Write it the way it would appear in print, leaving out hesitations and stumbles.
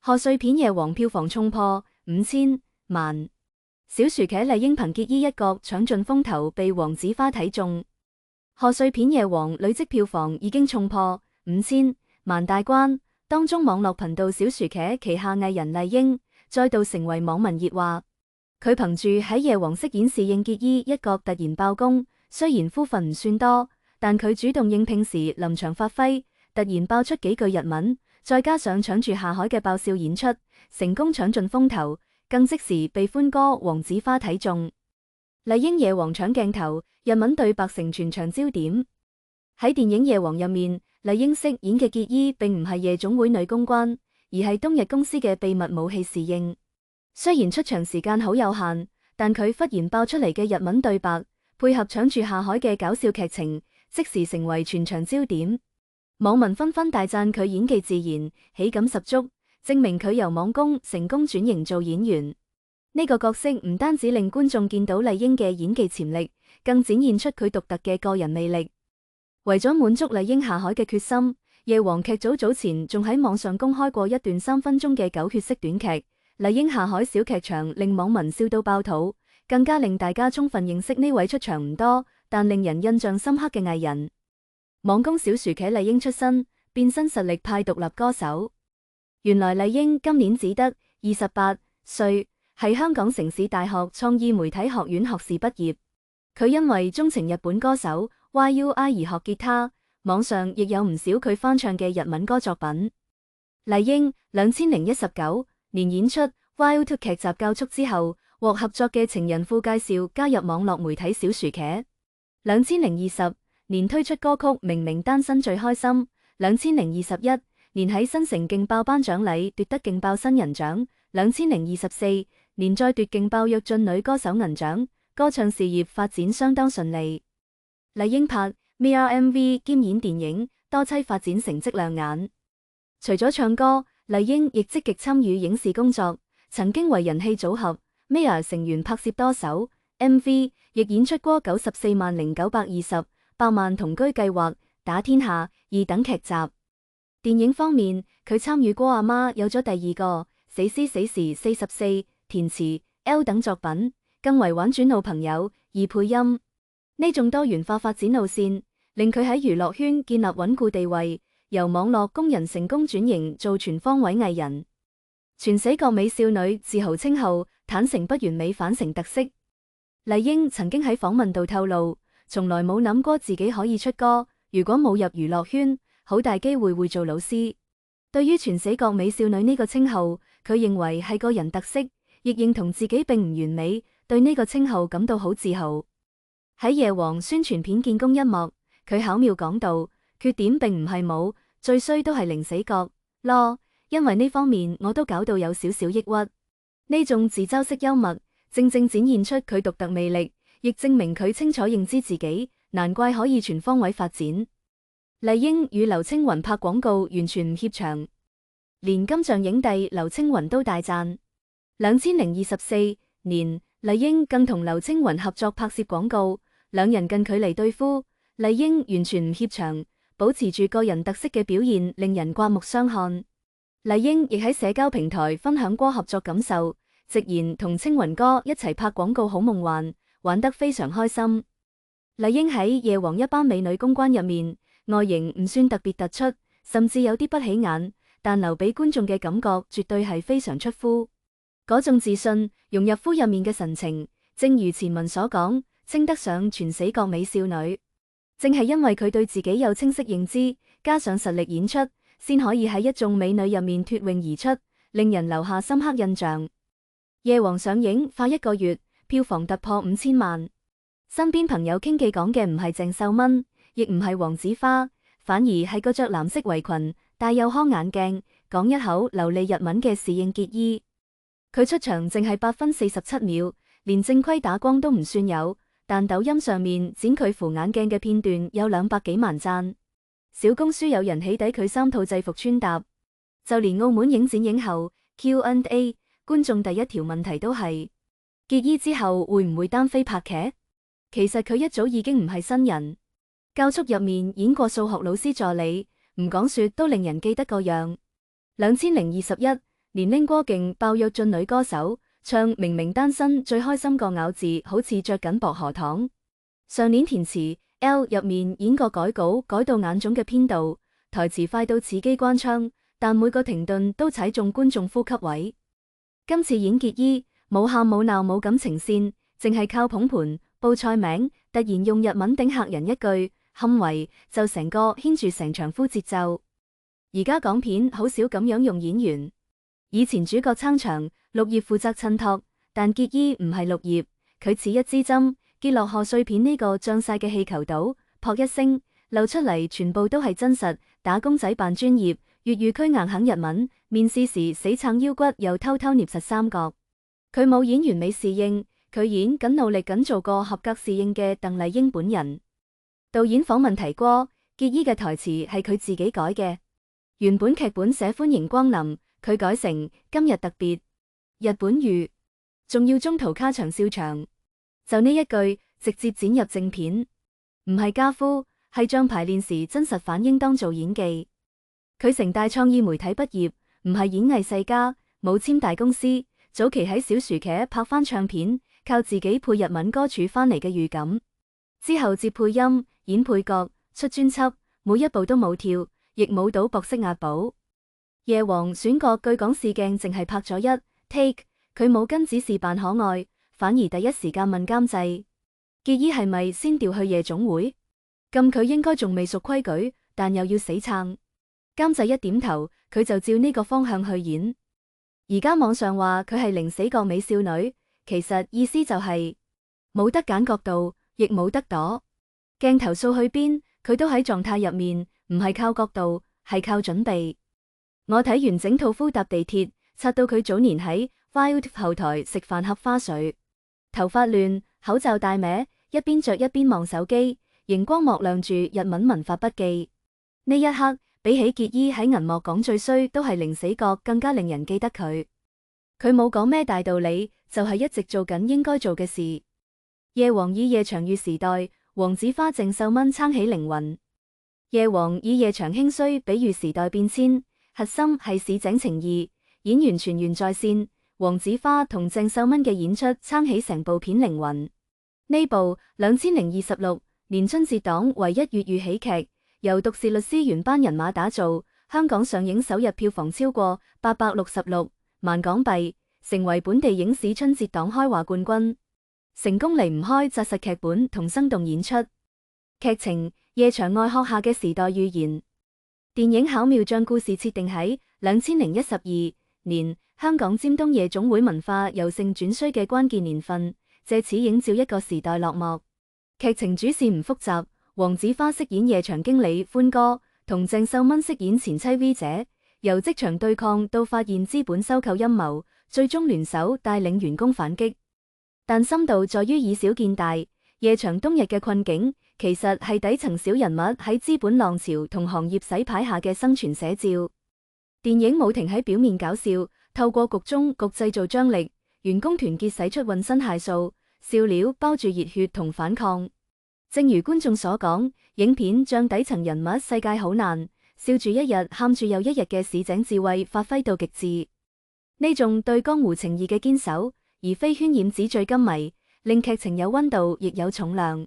賀歲片夜王票房衝破5000萬，小薯茄麗英憑結衣一角搶盡風頭被黃子華睇中。賀歲片夜王累積票房已經衝破5000萬大關，當中網絡頻道小薯茄旗下藝人麗英再度成為網民熱話。佢憑住喺夜王飾演侍應結衣一角突然爆攻，雖然夫份唔算多，但佢主動應聘時臨場發揮，突然爆出幾句日文。再加上搶住下海嘅爆笑演出，成功搶盡風頭，更即時被歡哥黃子華睇中。麗英夜王搶鏡頭，日文對白成全場焦點。喺電影夜王入面，麗英飾演嘅結衣並唔係夜總會女公關，而係冬日公司嘅秘密武器侍應。雖然出場時間好有限，但佢忽然爆出嚟嘅日文對白，配合搶住下海嘅搞笑劇情，即時成為全場焦點。網民紛紛大讚佢演技自然，喜感十足，證明佢由網工成功轉型做演員。呢個角色唔單止令觀眾見到麗英嘅演技潛力，更展現出佢獨特嘅個人魅力。為咗滿足麗英下海嘅決心，夜王劇組早前仲喺網上公開過一段3分鐘嘅狗血式短劇。麗英下海小劇場令網民笑到爆肚，更加令大家充分認識呢位出場唔多但令人印象深刻嘅藝人。網工小薯茄麗英出身，變身實力派獨立歌手。原來麗英今年只得28歲，係香港城市大學創意媒體學院學士畢業。佢因為鍾情日本歌手 YUI 而學吉他，網上亦有唔少佢翻唱嘅日文歌作品。麗英2019年演出 YU2 劇集教束之後，獲合作嘅情人婦介紹加入網絡媒體小薯茄。2020年推出歌曲《明明單身最開心》。2021年喺新城勁爆頒獎禮奪得勁爆新人獎。2024年再奪勁爆躍進女歌手銀獎，歌唱事業發展相當順利。麗英拍 Mirror MV 兼演電影，多棲發展成績亮眼。除咗唱歌，麗英亦積極參與影視工作，曾經為人氣組合 Mirror 成員拍攝多首 MV， 亦演出過940920、百萬同居計劃、打天下2等劇集。電影方面，佢參與過阿媽有咗第2個、死屍死時44、填詞 L 等作品，更為玩轉路朋友而配音。呢種多元化發展路線，令佢喺娛樂圈建立穩固地位，由網絡工人成功轉型做全方位藝人。全死角美少女自豪稱號，坦誠不完美反成特色。麗英曾經喺訪問度透露，從來冇諗過自己可以出歌，如果冇入娛樂圈，好大機會會做老師。對於全死角美少女呢個稱號，佢認為係個人特色，亦認同自己並唔完美，對呢個稱號感到好自豪。喺夜王宣傳片見功一幕，佢巧妙講道，缺點並唔係冇，最衰都係零死角咯，因為呢方面我都搞到有少少抑鬱。呢種自嘲式幽默，正正展現出佢獨特魅力，亦證明佢清楚認知自己，難怪可以全方位發展。麗英與劉青雲拍廣告完全唔怯場，連金像影帝劉青雲都大讚。2024年，麗英更同劉青雲合作拍攝廣告，兩人近距離對呼，麗英完全唔怯場，保持住個人特色嘅表現，令人刮目相看。麗英亦喺社交平台分享過合作感受，直言同青雲哥一齊拍廣告好夢幻，玩得非常開心。麗英喺夜王一班美女公關入面，外形唔算特別突出，甚至有啲不起眼，但留俾觀眾嘅感覺絕對係非常出乎。嗰種自信融入膚入面嘅神情，正如前文所講，稱得上全死角美少女。正係因為佢對自己有清晰認知，加上實力演出，先可以喺一眾美女入面脫穎而出，令人留下深刻印象。夜王上映快1個月，票房突破5000萬。身邊朋友傾偈講嘅唔係鄭秀文，亦唔係黃子華，反而係個着藍色圍裙、戴有框眼鏡、講一口流利日文嘅侍應結衣。佢出場淨係8分47秒，連正規打光都唔算有，但抖音上面剪佢扶眼鏡嘅片段有200幾萬讚。小公書有人起底佢3套制服穿搭，就連澳門影展影後 Q&A， 觀眾第一條問題都係結衣之後會唔會單飛拍劇？其實佢一早已經唔係新人，教束入面演過數學老師助理，唔講說都令人記得個樣。2021年齡過勁爆躍進女歌手，唱明明單身最開心個咬字好似着緊薄荷糖。上年填詞 L 入面演個改稿改到眼腫嘅編導，台詞快到似機關槍，但每個停頓都踩中觀眾呼吸位。今次演結衣，冇喊冇鬧冇感情線，淨係靠捧盤報菜名，突然用日文頂客人一句堪為，就成個牽住成場呼節奏。而家港片好少咁樣用演員，以前主角撐場，綠葉負責襯托，但結衣唔係綠葉，佢似一支針，結落賀歲片呢個脹晒嘅氣球島，撲一聲漏出嚟，全部都係真實，打工仔扮專業，粵語區硬肯日文，面試時死撐腰骨又偷偷捏實三角。佢冇演完美侍應，佢演緊努力緊做個合格侍應嘅鄧麗英本人。導演訪問提過，結衣嘅台詞係佢自己改嘅。原本劇本寫歡迎光臨，佢改成今日特別日本語，仲要中途卡場笑場，就呢一句直接剪入正片，唔係加夫，係將排練時真實反應當做演技。佢成大創意媒體畢業，唔係演藝世家，冇簽大公司，早期喺小薯茄拍翻唱片，靠自己配日文歌曲翻嚟嘅預感，之後接配音、演配角、出專輯，每一步都冇跳。亦冇到博式押寶。夜王選角據講試鏡淨係拍咗一 take， 佢冇跟指示扮可愛，反而第一時間問監製結衣係咪先調去夜總會，咁佢應該仲未熟規矩，但又要死撐。監製一點頭，佢就照呢個方向去演。而家網上話佢係零死角美少女，其實意思就係冇得揀角度，亦冇得躲，鏡頭掃去邊，佢都喺狀態入面。唔係靠角度，係靠準備。我睇完整套夫搭地鐵，刷到佢早年喺 Viu 後台食飯盒花絮，頭髮亂，口罩戴歪，一邊着一邊望手機，熒光幕亮住日文文法筆記。呢一刻，比起結衣喺銀幕講最衰都係零死角，更加令人記得佢。佢冇講咩大道理，就係一直做緊應該做嘅事。夜王以夜場與時代，黃子華鄭秀文撐起靈魂。夜王以夜場興衰比喻時代變遷，核心係市井情義，演員全員在線。黃子華同鄭秀文嘅演出撐起成部片靈魂。呢部2026年春節檔唯一粵語喜劇，由獨士律師原班人馬打造，香港上映首日票房超過866萬港幣，成為本地影史春節檔開畫冠軍。成功離唔開紮實劇本同生動演出。劇情：夜場愛學下嘅時代預言。電影巧妙將故事設定喺2012年，香港尖東夜總會文化由盛轉衰嘅關鍵年份，借此映照一個時代落幕。劇情主線唔複雜，黃子華飾演夜場經理歡哥，同鄭秀文飾演前妻 V 姐，由職場對抗到發現資本收購陰謀，最終聯手帶領員工反擊。但深度在於以小見大，夜場冬日嘅困境，其實係底層小人物喺資本浪潮同行業洗牌下嘅生存寫照。電影冇停喺表面搞笑，透過局中局製造張力，員工團結使出渾身解數，笑料包住熱血同反抗。正如觀眾所講，影片將底層人物世界好難，笑住一日喊住又一日嘅市井智慧發揮到極致。呢種對江湖情義嘅堅守，而非渲染紙醉金迷，令劇情有溫度亦有重量。